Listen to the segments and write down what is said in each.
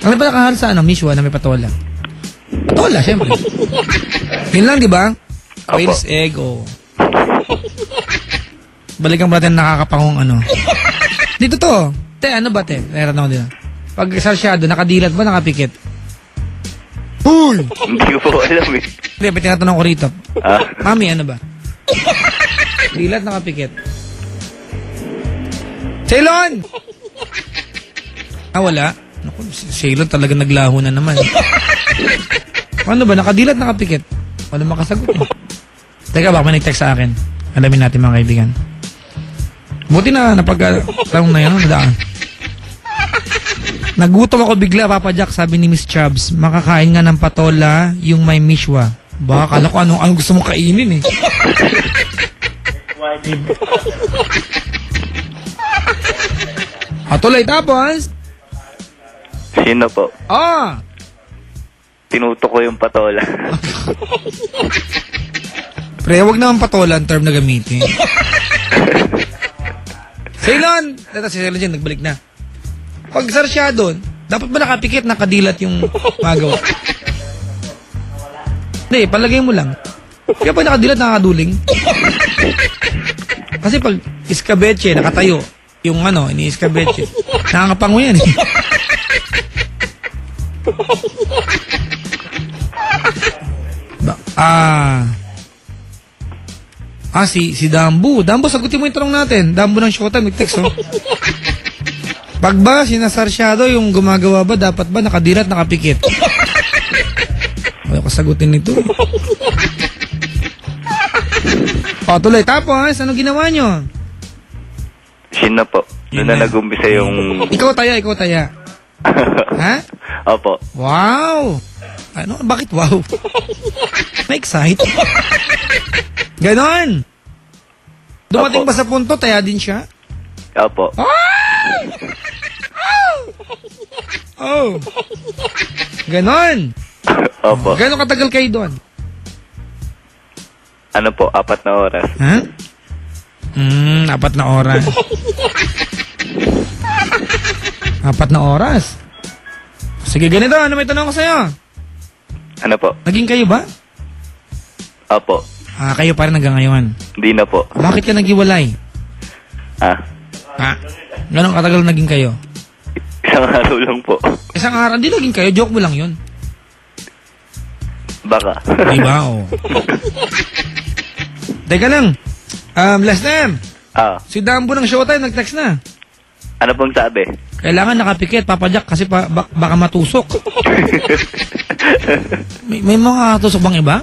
Ano ba nakahal sa Mishwa na may patola? Patola, syempre. Yun lang, di ba? Whale's egg, Balikan ba natin nakakapangong Dito to. Te, ano ba, te? Meron ako dito. Pag sarsyado, nakadilat ba, nakapikit? Uy! Hindi ko po alam eh. Hindi, may tinatanong ko rito. Mami, ano ba? Dilat, nakapikit. Ceylon! Wala. Naku, Ceylon talaga naglaho na naman. Ano ba, nakadilat, nakapikit? Wala makasagot. Teka, baka may nag-text sa akin. Alamin natin mga kaibigan. Buti na napag-tanong na yan, nadaan. Nagutom ako bigla, Papa Jack, sabi ni Miss Chubbs. Makakain nga ng patola yung may mishwa. Baka kala ko anong gusto mong kainin eh. Tuloy, tapos? Sino po? Tinuto ko yung patola. Pre, wag naman patola ang term na gamitin. Ceylon! Dito si Ceylon dyan, nagbalik na. Pag sarsyado, dapat ba nakapikit, nakadilat yung magawa? Hindi, palagay mo lang. Kaya pag nakadilat, nakakaduling. Kasi pag iskabeche, nakatayo, yung ini-iskabeche, nakakapango yan eh. Si Dambu. Dambu, sagutin mo yung tanong natin. Dambu ng Showtime, mag-text, Pag ba sinasarsyado yung gumagawa ba, dapat ba nakadilat, nakapikit? Ayaw ko sagutin nito. Tuloy. Tapos, ano ginawa nyo? Sino po? Doon na nag-umpisa yung... Ikaw taya. Ha? Opo. Wow! Bakit wow? Na-excite? Ganon! Dumating ba sa punto, taya din siya? Opo. Ganon! Opo. Ganon katagal kayo doon? Ano po, 4 na oras. Ha? 4 na oras. 4 na oras? Sige, ganito. Ano may tanong ko sa'yo? Ano po? Naging kayo ba? Opo. Kayo pa rin hanggang ngayon? Hindi na po. Bakit ka naghiwalay? Ganong katagal naging kayo? Isang araw lang po. Isang araw? Hindi naging kayo? Joke mo lang yun? Baka. Diba? Teka lang. Last name. Si Dambo ng Showtime nag-text na. Ano pong sabi? Kailangan nakapikit, Papa Jack, kasi baka matusok. May mga tusok bang iba?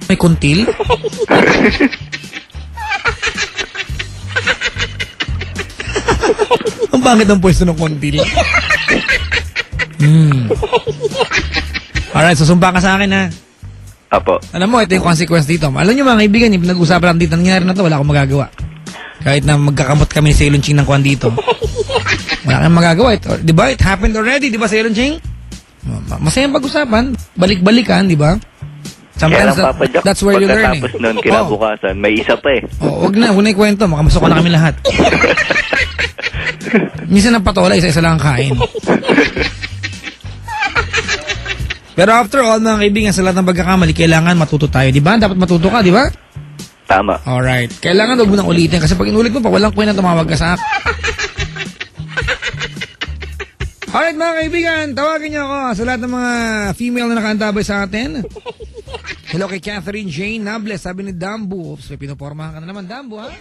May kuntil? Ang bangit ang pwesto ng kuntil. Alright, susumpa ka sa akin, ha? Apo. Alam mo, ito yung consequence dito. Alam nyo mga kaibigan, yung pinag-usapan lang dito, nangyari na to, wala akong magagawa. Kahit na magkakamot kami ni Ceylon Ching ng kwan dito. Wala kang magagawa. Diba? It happened already, diba, Ceylon Ching? Masayang pag-usapan. Balik-balikan, diba? Sometimes that's where you learn. Pagkatapos nun, kinabukasan, may isa pa eh. Wag na ikwento. Makamasok na kami lahat. Minsan ng patola, isa-isa lang ang kain. Pero after all, mga kaibigan, sa lahat ng pagkakamali, kailangan matuto tayo. Diba? Dapat matuto ka, diba? Tama. Alright. Kailangan huwag mo nang ulitin kasi pag inulit mo pa, walang kwenta tumawag ka sa akin. Alright mga kaibigan, tawagin niyo ako sa lahat ng mga female na nakaantabay sa atin. Hello kay Catherine Jane Nables, sabi ni Dambu. Oops, may pinopormahan ka na naman, Dambu, ha?